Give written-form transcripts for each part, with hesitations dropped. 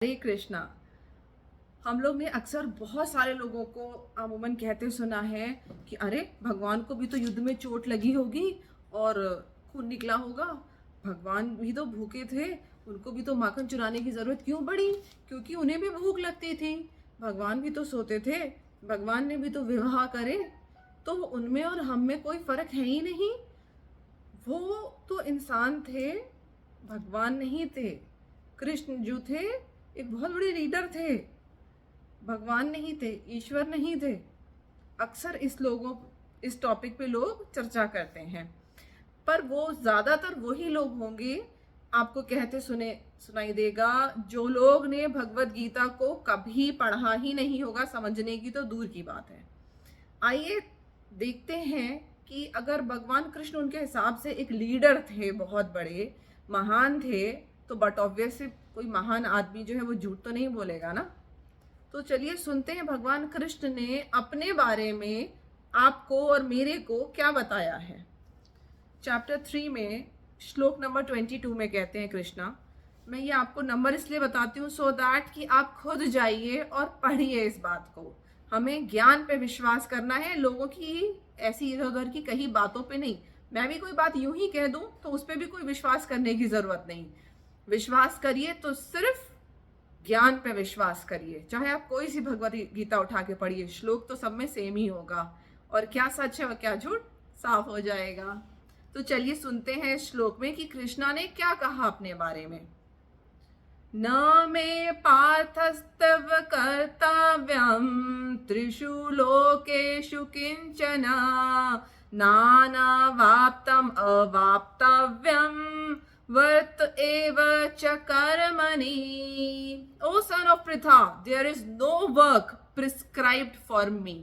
हरे कृष्णा। हम लोग ने अक्सर बहुत सारे लोगों को अमूमन कहते सुना है कि अरे भगवान को भी तो युद्ध में चोट लगी होगी और खून निकला होगा, भगवान भी तो भूखे थे, उनको भी तो माखन चुराने की ज़रूरत क्यों पड़ी? क्योंकि उन्हें भी भूख लगती थी। भगवान भी तो सोते थे, भगवान ने भी तो विवाह करे, तो उनमें और हम में कोई फ़र्क है ही नहीं। वो तो इंसान थे, भगवान नहीं थे। कृष्ण जो थे एक बहुत बड़े लीडर थे, भगवान नहीं थे, ईश्वर नहीं थे। अक्सर इस टॉपिक पे लोग चर्चा करते हैं, पर वो ज़्यादातर वही लोग होंगे, आपको कहते सुनाई देगा, जो लोग ने भगवत गीता को कभी पढ़ा ही नहीं होगा, समझने की तो दूर की बात है। आइए देखते हैं कि अगर भगवान कृष्ण उनके हिसाब से एक लीडर थे, बहुत बड़े महान थे, तो बट ऑब्वियसली कोई महान आदमी जो है वो झूठ तो नहीं बोलेगा ना। तो चलिए सुनते हैं भगवान कृष्ण ने अपने बारे में आपको और मेरे को क्या बताया है। चैप्टर 3 में श्लोक नंबर 22 में कहते हैं कृष्णा, मैं ये आपको नंबर इसलिए बताती हूँ सो दैट कि आप खुद जाइए और पढ़िए इस बात को। हमें ज्ञान पे विश्वास करना है, लोगों की ऐसी इधर उधर की कही बातों पे नहीं। मैं भी कोई बात यूं ही कह दूं तो उस पर भी कोई विश्वास करने की जरूरत नहीं। विश्वास करिए तो सिर्फ ज्ञान पे विश्वास करिए, चाहे आप कोई सी भगवत गीता उठा के पढ़िए, श्लोक तो सब में सेम ही होगा और क्या सच है और क्या झूठ साफ हो जाएगा। तो चलिए सुनते हैं इस श्लोक में कि कृष्णा ने क्या कहा अपने बारे में। न मे पार्थस्तव कर्तव्यम त्रिषु लोकेषु किंचन नानावाप्तम अवाप्तव्यम वर्त एव च कर्मणि। O son of Pritha, there is no work prescribed for me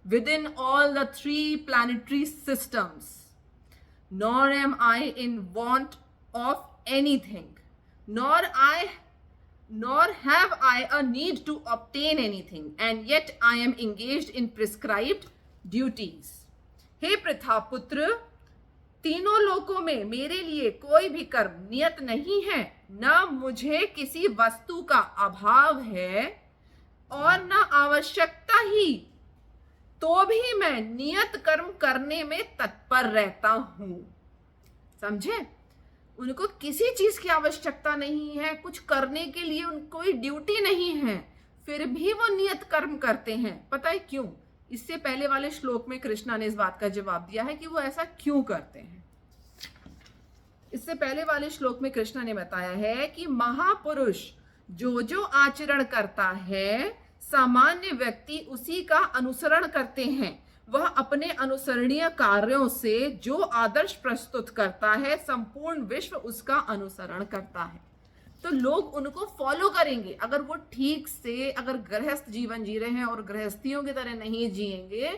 within all the 3 planetary systems, nor am I in want of anything, nor have I a need to obtain anything, and yet I am engaged in prescribed duties. हे पृथा पुत्र, तीनों लोकों में मेरे लिए कोई भी कर्म नियत नहीं है, न मुझे किसी वस्तु का अभाव है और न आवश्यकता ही, तो भी मैं नियत कर्म करने में तत्पर रहता हूं। समझे? उनको किसी चीज की आवश्यकता नहीं है, कुछ करने के लिए उनको कोई ड्यूटी नहीं है, फिर भी वो नियत कर्म करते हैं। पता है क्यों? इससे पहले वाले श्लोक में कृष्णा ने इस बात का जवाब दिया है कि वो ऐसा क्यों करते हैं। इससे पहले वाले श्लोक में कृष्णा ने बताया है कि महापुरुष जो जो आचरण करता है, सामान्य व्यक्ति उसी का अनुसरण करते हैं। वह अपने अनुसरणीय कार्यों से जो आदर्श प्रस्तुत करता है, संपूर्ण विश्व उसका अनुसरण करता है। तो लोग उनको फॉलो करेंगे। अगर वो ठीक से अगर गृहस्थ जीवन जी रहे हैं और गृहस्थियों की तरह नहीं जिएंगे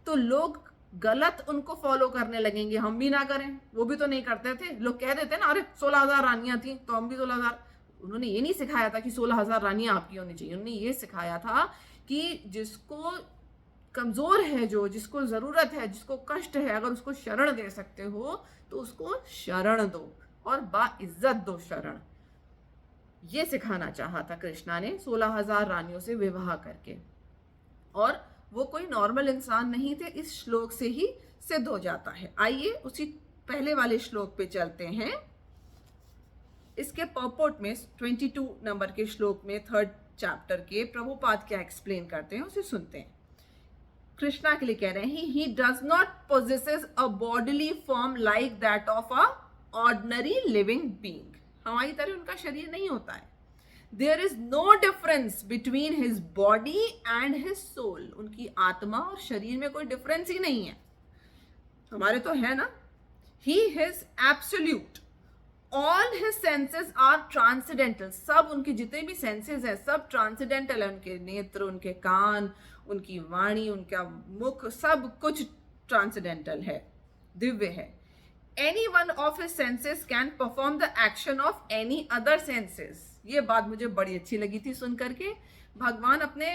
तो लोग गलत उनको फॉलो करने लगेंगे। हम भी ना करें, वो भी तो नहीं करते थे। लोग कह देते ना, अरे 16,000 रानियां थी तो हम भी 16,000। उन्होंने ये नहीं सिखाया था कि 16,000 रानियां आपकी होनी चाहिए। उन्होंने ये सिखाया था कि जिसको कमजोर है, जो जिसको जरूरत है, जिसको कष्ट है, अगर उसको शरण दे सकते हो तो उसको शरण दो और बाइज्जत दो शरण। ये सिखाना चाहा था कृष्णा ने 16,000 रानियों से विवाह करके, और वो कोई नॉर्मल इंसान नहीं थे, इस श्लोक से ही सिद्ध हो जाता है। आइए उसी पहले वाले श्लोक पे चलते हैं। इसके पर्पोर्ट में 22 नंबर के श्लोक में 3rd चैप्टर के प्रभुपाद क्या एक्सप्लेन करते हैं उसे सुनते हैं। कृष्णा के लिए कह रहे हैं, he does not possesses a bodily form like that of a ordinary living being. हमारी तरह उनका शरीर नहीं होता है। There is no difference between his body and his soul. उनकी आत्मा और शरीर में कोई डिफरेंस ही नहीं है, हमारे तो है ना। He is absolute, all his senses are transcendental. सब उनके जितने भी सेंसेस हैं सब ट्रांसेंडेंटल है। उनके नेत्र, उनके कान, उनकी वाणी, उनका मुख, सब कुछ ट्रांसेंडेंटल है, दिव्य है। Any one of his senses can perform the action of any other senses. ये बात मुझे बड़ी अच्छी लगी थी सुन करके। भगवान अपने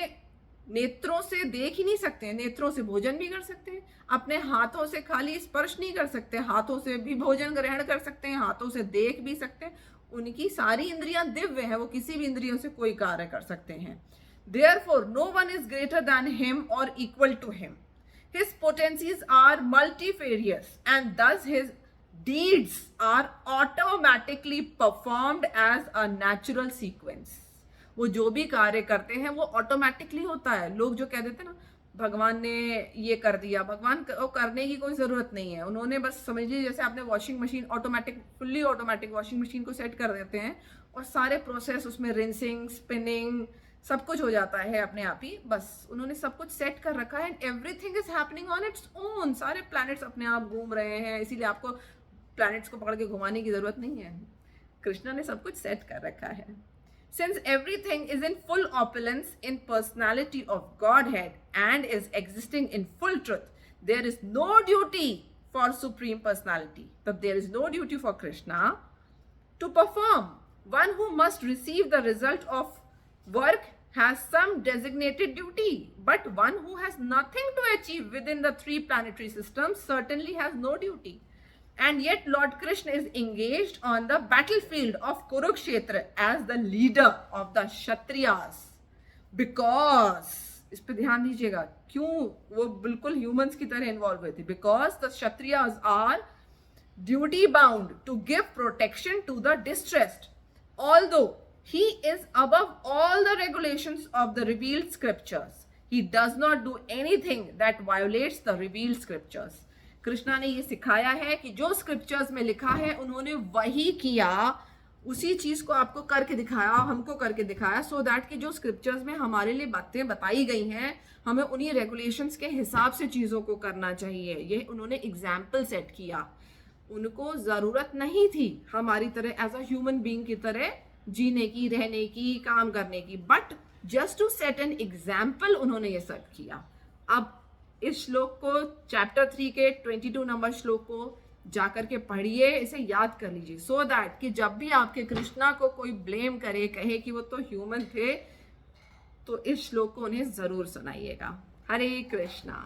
नेत्रों से देख ही नहीं सकते हैं, नेत्रों से भोजन भी कर सकते हैं, अपने हाथों से खाली स्पर्श नहीं कर सकते, हाथों से भी भोजन ग्रहण कर सकते हैं, हाथों से देख भी सकते हैं। उनकी सारी इंद्रियां दिव्य हैं, वो किसी भी इंद्रियों से कोई कार्य कर सकते हैं. Therefore, no one is greater than him or equal to him. His potencies are multifarious, and thus his deeds are automatically performed as a natural sequence. वो जो भी कार्य करते हैं वो ऑटोमेटिकली होता है. लोग जो कह देते हैं ना, भगवान ने ये कर दिया, भगवान को करने की कोई ज़रूरत नहीं है. उन्होंने बस समझ लीजिए जैसे आपने washing machine automatic, fully automatic washing machine को सेट कर देते हैं और सारे प्रोसेस उसमें रिंसिंग, स्पिनिंग, सब कुछ हो जाता है अपने आप ही. बस उन्होंने सब कुछ सेट कर रखा है and everything is happening on its own. सारे प्लैनेट्स अपने आप घूम रहे हैं, इसीलिए आपको प्लैनेट्स को पकड़ के घुमाने की ज़रूरत नहीं है. कृष्णा ने सब कुछ सेट कर रखा है. Since everything is in full opulence in personality of Godhead and is existing in full truth, there is no duty for Supreme Personality. But there is no duty for Krishna to perform. One who must receive the result of work has some designated duty, but one who has nothing to achieve within the three planetary systems certainly has no duty. And yet Lord Krishna is engaged on the battlefield of Kurukshetra as the leader of the Kshatriyas. Because, इस पे ध्यान दीजिएगा, क्यों वो बिल्कुल humans की तरह involve हुए थे. Because the Kshatriyas are duty bound to give protection to the distressed, although he is above all the regulations of the revealed scriptures. He does not do anything that violates the revealed scriptures. Krishna ने ये सिखाया है कि जो scriptures में लिखा है उन्होंने वही किया, उसी चीज को आपको करके दिखाया, हमको करके दिखाया, सो दैट कि जो स्क्रिप्चर्स में हमारे लिए बातें बताई गई हैं हमें उन्हीं रेगुलेशंस के हिसाब से चीज़ों को करना चाहिए. ये उन्होंने एग्जाम्पल सेट किया. उनको ज़रूरत नहीं थी हमारी तरह एज अ ह्यूमन बीइंग की तरह जीने की, रहने की, काम करने की, but just to set an example उन्होंने ये सब किया. अब इस श्लोक को, चैप्टर 3 के 22 नंबर श्लोक को जाकर के पढ़िए, इसे याद कर लीजिए, सो दैट कि जब भी आपके कृष्णा को कोई ब्लेम करे, कहे कि वो तो ह्यूमन थे, तो इस श्लोक को उन्हें जरूर सुनाइएगा. हरे कृष्णा.